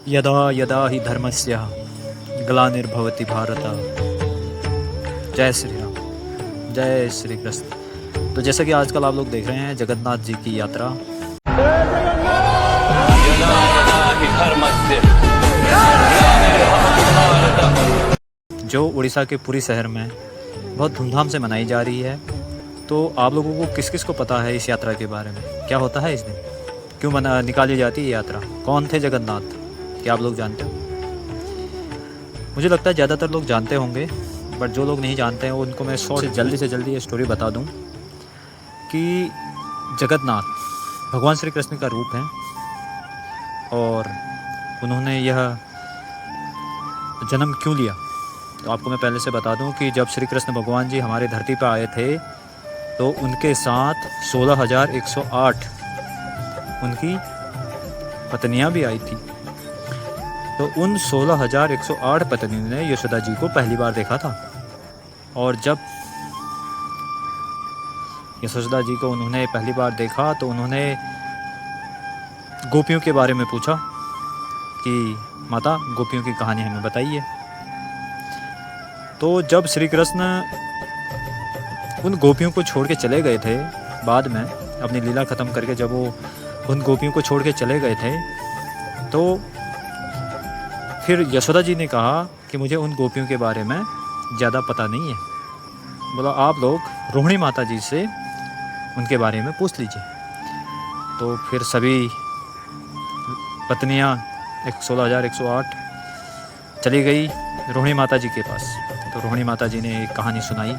यदा यदा हि धर्मस्य ग्लानिर्भवति भारत। जय श्री राम, जय श्री कृष्ण। तो जैसा कि आजकल आप लोग देख रहे हैं जगन्नाथ जी की यात्रा, जो उड़ीसा के पुरी शहर में बहुत धूमधाम से मनाई जा रही है। तो आप लोगों को किस किस को पता है इस यात्रा के बारे में, क्या होता है इस दिन, क्यों निकाली जाती है यात्रा, कौन थे जगन्नाथ, क्या आप लोग जानते हो? मुझे लगता है ज़्यादातर लोग जानते होंगे, बट जो लोग नहीं जानते हैं उनको मैं जल्दी से जल्दी ये स्टोरी बता दूं कि जगन्नाथ भगवान श्री कृष्ण का रूप है और उन्होंने यह जन्म क्यों लिया। तो आपको मैं पहले से बता दूं कि जब श्री कृष्ण भगवान जी हमारे धरती पर आए थे तो उनके साथ 16,108 उनकी पत्नियां भी आई थी। तो उन 16,108 पत्नियों ने यशोदा जी को पहली बार देखा था, और जब यशोदा जी को उन्होंने पहली बार देखा तो उन्होंने गोपियों के बारे में पूछा कि माता गोपियों की कहानी हमें बताइए। तो जब श्री कृष्ण उन गोपियों को छोड़ के चले गए थे, बाद में अपनी लीला ख़त्म करके जब वो उन गोपियों को छोड़ के चले गए थे, तो फिर यशोदा जी ने कहा कि मुझे उन गोपियों के बारे में ज़्यादा पता नहीं है, बोला आप लोग रोहिणी माता जी से उनके बारे में पूछ लीजिए। तो फिर सभी पत्नियां 16,108 चली गई रोहिणी माता जी के पास। तो रोहिणी माता जी ने एक कहानी सुनाई।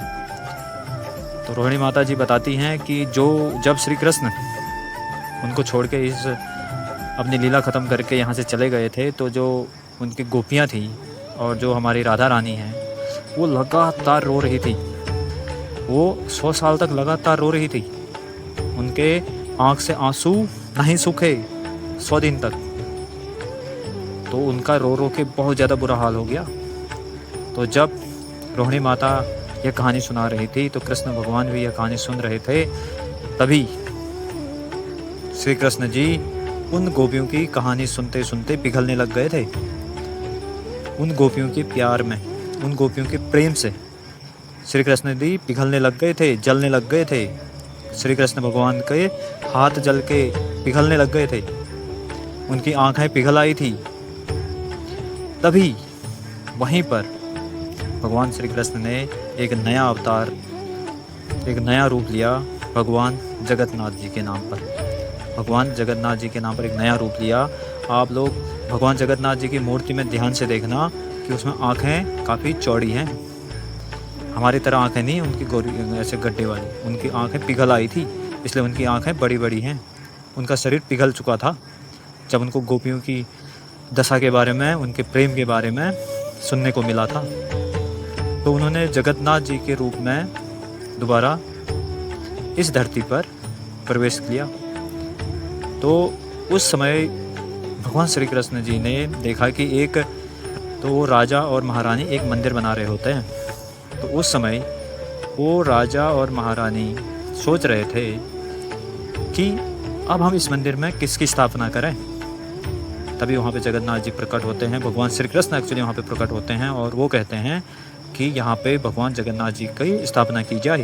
तो रोहिणी माता जी बताती हैं कि जब श्री कृष्ण उनको छोड़ के इस अपनी लीला ख़त्म करके यहाँ से चले गए थे, तो जो उनकी गोपियाँ थी और जो हमारी राधा रानी हैं वो लगातार रो रही थी। वो 100 साल तक लगातार रो रही थी, उनके आँख से आंसू नहीं सूखे 100 दिन तक। तो उनका रो रो के बहुत ज़्यादा बुरा हाल हो गया। तो जब रोहिणी माता यह कहानी सुना रही थी तो कृष्ण भगवान भी यह कहानी सुन रहे थे। तभी श्री कृष्ण जी उन गोपियों की कहानी सुनते सुनते पिघलने लग गए थे। उन गोपियों के प्यार में, उन गोपियों के प्रेम से श्री कृष्ण जी पिघलने लग गए थे, जलने लग गए थे। श्री कृष्ण भगवान के हाथ जल के पिघलने लग गए थे, उनकी आंखें पिघल आई थी। तभी वहीं पर भगवान श्री कृष्ण ने एक नया अवतार, एक नया रूप लिया भगवान जगन्नाथ जी के नाम पर। भगवान जगन्नाथ जी के नाम पर एक नया रूप लिया। आप लोग भगवान जगन्नाथ जी की मूर्ति में ध्यान से देखना कि उसमें आँखें काफ़ी चौड़ी हैं, हमारी तरह आँखें नहीं उनकी गोरी ऐसे गड्ढे वाली। उनकी आँखें पिघल आई थी, इसलिए उनकी आँखें बड़ी बड़ी हैं। उनका शरीर पिघल चुका था जब उनको गोपियों की दशा के बारे में, उनके प्रेम के बारे में सुनने को मिला था। तो उन्होंने जगन्नाथ जी के रूप में दोबारा इस धरती पर प्रवेश किया। तो उस समय भगवान श्री कृष्ण जी ने देखा कि एक तो राजा और महारानी एक मंदिर बना रहे होते हैं। तो उस समय वो राजा और महारानी सोच रहे थे कि अब हम इस मंदिर में किसकी स्थापना करें। तभी वहाँ पे जगन्नाथ जी प्रकट होते हैं, भगवान श्री कृष्ण एक्चुअली वहाँ पे प्रकट होते हैं और वो कहते हैं कि यहाँ पे भगवान जगन्नाथ जी की स्थापना की जाए।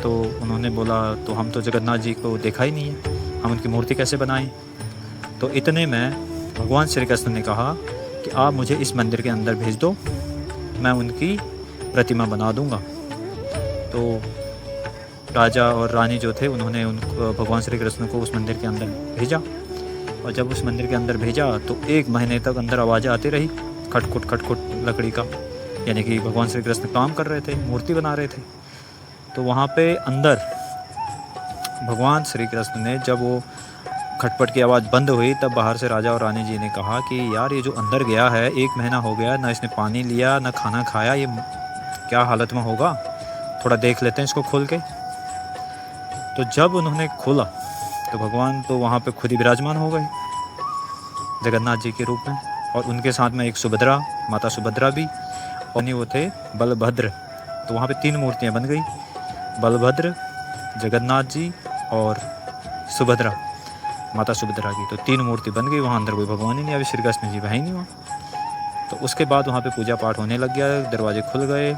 तो उन्होंने बोला तो हम तो जगन्नाथ जी को देखा ही नहीं है, हम उनकी मूर्ति कैसे बनाएं। तो इतने में भगवान श्री कृष्ण ने कहा कि आप मुझे इस मंदिर के अंदर भेज दो, मैं उनकी प्रतिमा बना दूंगा। तो राजा और रानी जो थे उन्होंने उनको भगवान श्री कृष्ण को उस मंदिर के अंदर भेजा, और जब उस मंदिर के अंदर भेजा तो 1 महीने तक अंदर आवाज़ें आती रही, खटखुट खटखुट लकड़ी का, यानी कि भगवान श्री कृष्ण काम कर रहे थे, मूर्ति बना रहे थे। तो वहाँ पे अंदर भगवान श्री कृष्ण ने जब वो खटपट की आवाज़ बंद हुई, तब बाहर से राजा और रानी जी ने कहा कि यार ये जो अंदर गया है 1 महीना हो गया, ना इसने पानी लिया ना खाना खाया, ये क्या हालत में होगा, थोड़ा देख लेते हैं इसको खोल के। तो जब उन्होंने खोला तो भगवान तो वहाँ पे खुद ही विराजमान हो गए जगन्नाथ जी के रूप में, और उनके साथ में एक सुभद्रा, माता सुभद्रा भी, और वो थे बलभद्र। तो वहाँ पे 3 मूर्तियाँ बन गई, बलभद्र, जगन्नाथ जी और सुभद्रा। माता सुभद्रा की। तो 3 मूर्ति बन गई, वहाँ अंदर कोई भगवान ही नहीं, अभी श्री कृष्ण जी है ही नहीं वहाँ। तो उसके बाद वहाँ पे पूजा पाठ होने लग गया, दरवाजे खुल गए।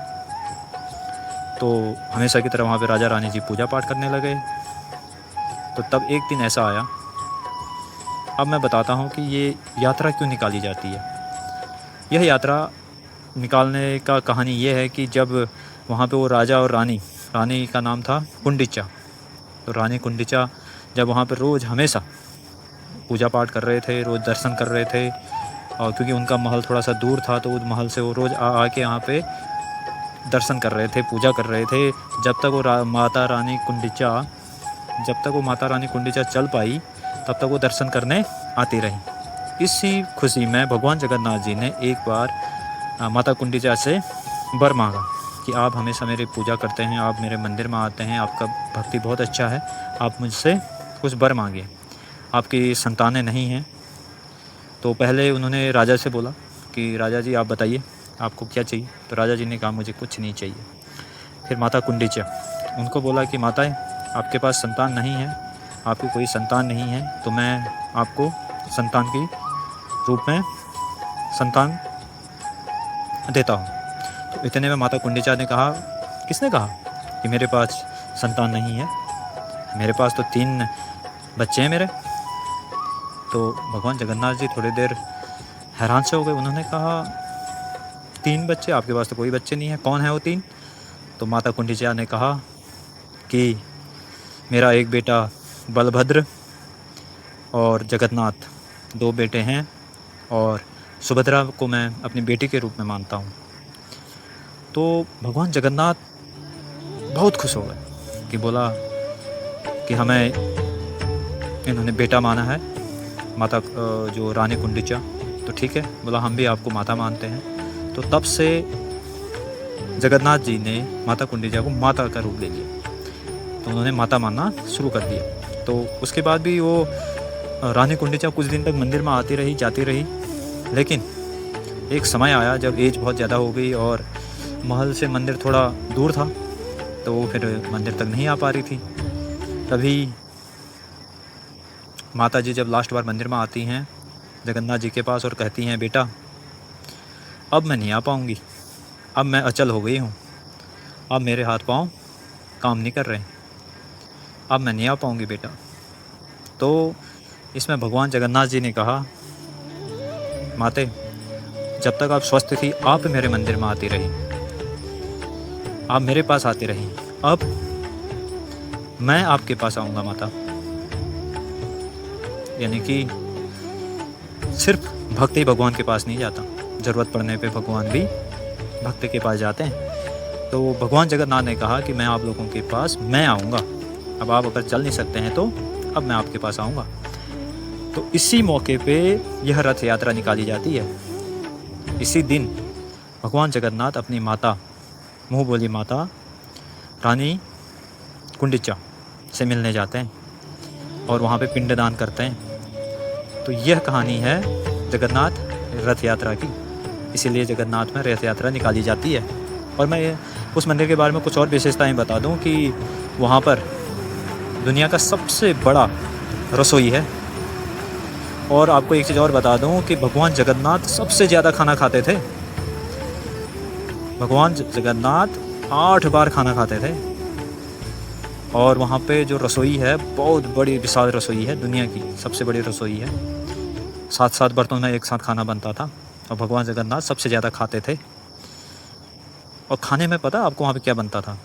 तो हमेशा की तरह वहाँ पे राजा रानी जी पूजा पाठ करने लगे। तो तब एक दिन ऐसा आया, अब मैं बताता हूँ कि ये यात्रा क्यों निकाली जाती है। यह यात्रा निकालने का कहानी ये है कि जब वहाँ पे वो राजा और रानी का नाम था कुंडिचा। तो रानी कुंडिचा जब वहाँ पे रोज़ हमेशा पूजा पाठ कर रहे थे, रोज़ दर्शन कर रहे थे, और क्योंकि उनका महल थोड़ा सा दूर था तो उस महल से वो रोज़ आके यहाँ पे दर्शन कर रहे थे, पूजा कर रहे थे। जब तक वो माता रानी कुंडिचा चल पाई तब तक वो दर्शन करने आती रही। इसी खुशी में भगवान जगन्नाथ जी ने एक बार माता कुंडिचा से वर मांगा कि आप हमेशा मेरी पूजा करते हैं, आप मेरे मंदिर में आते हैं, आपका भक्ति बहुत अच्छा है, आप मुझसे कुछ वर मांगिए, आपकी संतानें नहीं हैं। तो पहले उन्होंने राजा से बोला कि राजा जी आप बताइए आपको क्या चाहिए। तो राजा जी ने कहा मुझे कुछ नहीं चाहिए। फिर माता कुंडिचा उनको बोला कि माताएं आपके पास संतान नहीं है, आपकी कोई संतान नहीं है, तो मैं आपको संतान की रूप में संतान देता हूँ। तो इतने में माता कुंडिचा ने कहा, किसने कहा कि मेरे पास संतान नहीं है, मेरे पास तो 3 बच्चे हैं मेरे। तो भगवान जगन्नाथ जी थोड़ी देर हैरान से हो गए। उन्होंने कहा 3 बच्चे, आपके पास तो कोई बच्चे नहीं है, कौन है वो 3? तो माता कुंडिचा ने कहा कि मेरा एक बेटा बलभद्र और जगन्नाथ 2 बेटे हैं, और सुभद्रा को मैं अपनी बेटी के रूप में मानता हूँ। तो भगवान जगन्नाथ बहुत खुश हो गए कि बोला कि हमें इन्होंने बेटा माना है माता जो रानी कुंडिचा, तो ठीक है, बोला हम भी आपको माता मानते हैं। तो तब से जगन्नाथ जी ने माता कुंडिचा को माता का रूप ले लिया, तो उन्होंने माता मानना शुरू कर दिया। तो उसके बाद भी वो रानी कुंडिचा कुछ दिन तक मंदिर में आती रही, जाती रही, लेकिन एक समय आया जब एज बहुत ज़्यादा हो गई और महल से मंदिर थोड़ा दूर था, तो वो फिर मंदिर तक नहीं आ पा रही थी। तभी माता जी जब लास्ट बार मंदिर में आती हैं जगन्नाथ जी के पास और कहती हैं, बेटा अब मैं नहीं आ पाऊँगी, अब मैं अचल हो गई हूँ, अब मेरे हाथ पाँव काम नहीं कर रहे, अब मैं नहीं आ पाऊँगी बेटा। तो इसमें भगवान जगन्नाथ जी ने कहा, माते जब तक आप स्वस्थ थी आप मेरे मंदिर में आती रही, आप मेरे पास आती रही, अब मैं आपके पास आऊँगा माता। यानी कि सिर्फ भक्त ही भगवान के पास नहीं जाता, ज़रूरत पड़ने पे भगवान भी भक्त के पास जाते हैं। तो भगवान जगन्नाथ ने कहा कि मैं आप लोगों के पास मैं आऊँगा, अब आप अगर चल नहीं सकते हैं तो अब मैं आपके पास आऊँगा। तो इसी मौके पे यह रथ यात्रा निकाली जाती है। इसी दिन भगवान जगन्नाथ अपनी माता, मुँह बोली माता रानी कुंडिचा से मिलने जाते हैं और वहाँ पे पिंडदान करते हैं। तो यह कहानी है जगन्नाथ रथ यात्रा की, इसीलिए जगन्नाथ में रथ यात्रा निकाली जाती है। और मैं उस मंदिर के बारे में कुछ और विशेषताएं बता दूं कि वहाँ पर दुनिया का सबसे बड़ा रसोई है। और आपको एक चीज़ और बता दूं कि भगवान जगन्नाथ सबसे ज़्यादा खाना खाते थे। भगवान जगन्नाथ 8 बार खाना खाते थे। और वहाँ पे जो रसोई है बहुत बड़ी विशाल रसोई है, दुनिया की सबसे बड़ी रसोई है। 7-7 बर्तनों में एक साथ खाना बनता था और भगवान जगन्नाथ सबसे ज़्यादा खाते थे। और खाने में पता आपको वहाँ पे क्या बनता था?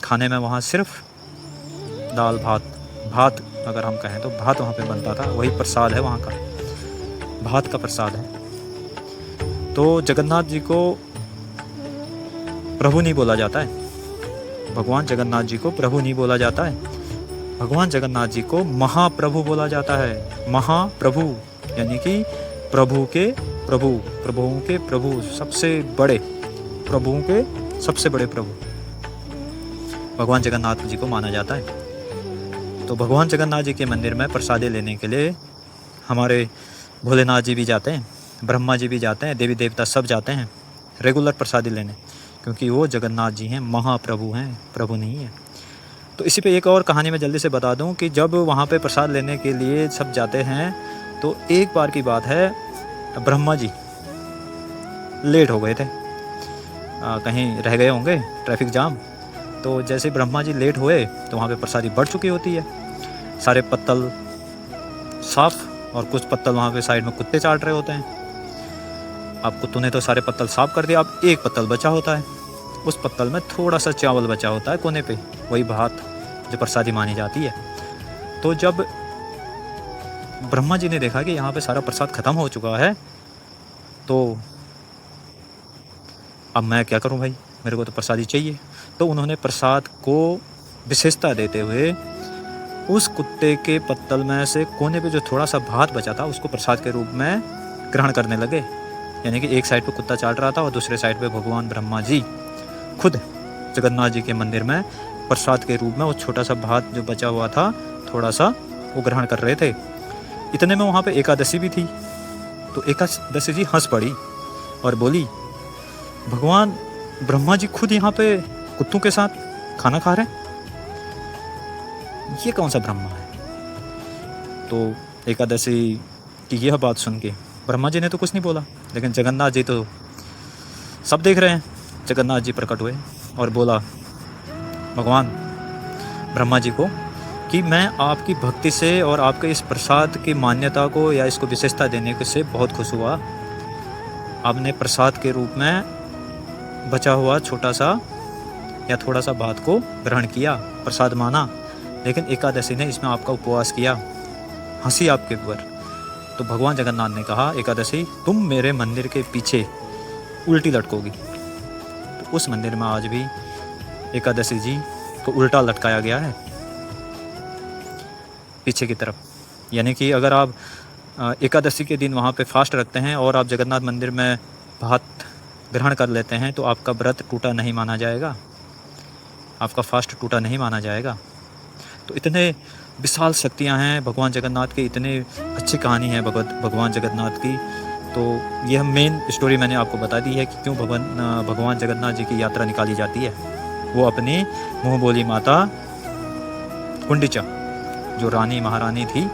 खाने में वहाँ सिर्फ दाल भात अगर हम कहें तो भात वहाँ पे बनता था, वही प्रसाद है वहाँ का, भात का प्रसाद है। तो जगन्नाथ जी को प्रभु नहीं बोला जाता है, भगवान जगन्नाथ जी को प्रभु नहीं बोला जाता है, भगवान जगन्नाथ जी को महाप्रभु बोला जाता है। महाप्रभु यानी कि प्रभु के प्रभु, प्रभुओं के प्रभु, सबसे बड़े प्रभुओं के सबसे बड़े प्रभु भगवान जगन्नाथ जी को माना जाता है। तो भगवान जगन्नाथ जी के मंदिर में प्रसादी लेने के लिए हमारे भोलेनाथ जी भी जाते हैं, ब्रह्मा जी भी जाते हैं, देवी देवता सब जाते हैं रेगुलर प्रसादी लेने, क्योंकि वो जगन्नाथ जी हैं, महाप्रभु हैं, प्रभु नहीं है। तो इसी पे एक और कहानी मैं जल्दी से बता दूं कि जब वहाँ पे प्रसाद लेने के लिए सब जाते हैं, तो एक बार की बात है, ब्रह्मा जी लेट हो गए थे, कहीं रह गए होंगे, ट्रैफिक जाम। तो जैसे ब्रह्मा जी लेट हुए तो वहाँ पे प्रसादी बढ़ चुकी होती है, सारे पत्तल साफ, और कुछ पत्तल वहाँ पे साइड में कुत्ते चाट रहे होते हैं। अब कुत्तों ने तो सारे पत्तल साफ कर दिया, अब एक पत्तल बचा होता है, उस पत्तल में थोड़ा सा चावल बचा होता है कोने पे, वही भात जो प्रसादी मानी जाती है। तो जब ब्रह्मा जी ने देखा कि यहाँ पे सारा प्रसाद खत्म हो चुका है, तो अब मैं क्या करूँ भाई, मेरे को तो प्रसादी चाहिए। तो उन्होंने प्रसाद को विशेषता देते हुए उस कुत्ते के पत्तल में से कोने पे जो थोड़ा सा भात बचा था उसको प्रसाद के रूप में ग्रहण करने लगे। यानी कि एक साइड पे कुत्ता चाट रहा था और दूसरे साइड पे भगवान ब्रह्मा जी खुद जगन्नाथ जी के मंदिर में प्रसाद के रूप में वो छोटा सा भात जो बचा हुआ था थोड़ा सा वो ग्रहण कर रहे थे। इतने में वहाँ पे एकादशी भी थी। तो एकादशी जी हंस पड़ी और बोली, भगवान ब्रह्मा जी खुद यहाँ पे कुत्तों के साथ खाना खा रहे हैं, ये कौन सा ब्रह्मा है। तो एकादशी की यह बात सुन के ब्रह्मा जी ने तो कुछ नहीं बोला, लेकिन जगन्नाथ जी तो सब देख रहे हैं। जगन्नाथ जी प्रकट हुए और बोला भगवान ब्रह्मा जी को कि मैं आपकी भक्ति से और आपके इस प्रसाद की मान्यता को या इसको विशेषता देने से बहुत खुश हुआ। आपने प्रसाद के रूप में बचा हुआ छोटा सा या थोड़ा सा भात को ग्रहण किया, प्रसाद माना, लेकिन एकादशी ने इसमें आपका उपवास किया, हंसी आपके ऊपर। तो भगवान जगन्नाथ ने कहा, एकादशी तुम मेरे मंदिर के पीछे उल्टी लटकोगी। तो उस मंदिर में आज भी एकादशी जी को उल्टा लटकाया गया है पीछे की तरफ। यानी कि अगर आप एकादशी के दिन वहाँ पे फास्ट रखते हैं और आप जगन्नाथ मंदिर में भात ग्रहण कर लेते हैं तो आपका व्रत टूटा नहीं माना जाएगा, आपका फास्ट टूटा नहीं माना जाएगा। तो इतने विशाल शक्तियाँ हैं भगवान जगन्नाथ की, इतने अच्छी कहानी है भगवान जगन्नाथ की। तो यह मेन स्टोरी मैंने आपको बता दी है कि क्यों भगवान जगन्नाथ जी की यात्रा निकाली जाती है। वो अपनी मुँह बोली माता कुंडिचा जो रानी महारानी थी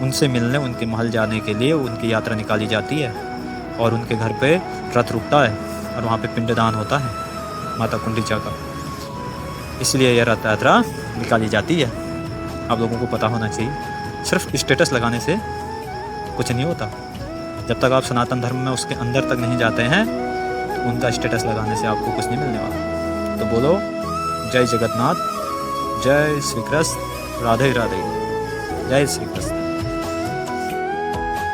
उनसे मिलने, उनके महल जाने के लिए उनकी यात्रा निकाली जाती है और उनके घर पे रथ रुकता है और वहाँ पे पिंडदान होता है माता कुंडिचा का, इसलिए यह रथ यात्रा निकाली जाती है। आप लोगों को पता होना चाहिए, सिर्फ स्टेटस लगाने से कुछ नहीं होता। जब तक आप सनातन धर्म में उसके अंदर तक नहीं जाते हैं तो उनका स्टेटस लगाने से आपको कुछ नहीं मिलने वाला। तो बोलो जय जगन्नाथ, जय श्री कृष्ण, राधे राधे, जय श्री कृष्ण।